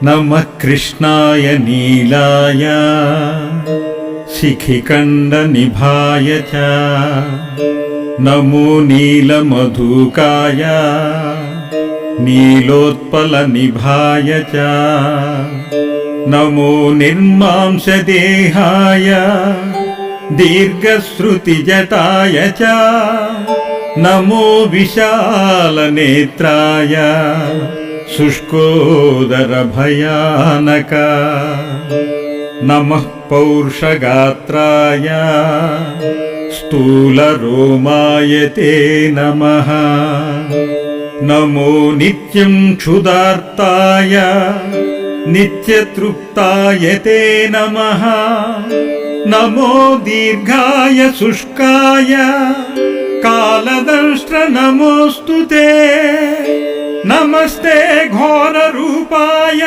नमः कृष्णाय नीलाय शिखिखण्डनिभाय च नमो नीलमधुकाय नीलोत्पलनिभाय च नमो निर्मांसदेहाय दीर्घश्रुतिजटाय च नमो विशालनेत्राय शुष्कोदरभयानक नमः पौरुषगात्राय स्थूलरोमाय ते नमः नमो नित्यं क्षुधार्ताय नित्यतृप्ताय ते नमः नमो दीर्घाय शुष्काय कालदंष्ट्र नमोऽस्तु ते नमस्ते घोररूपाय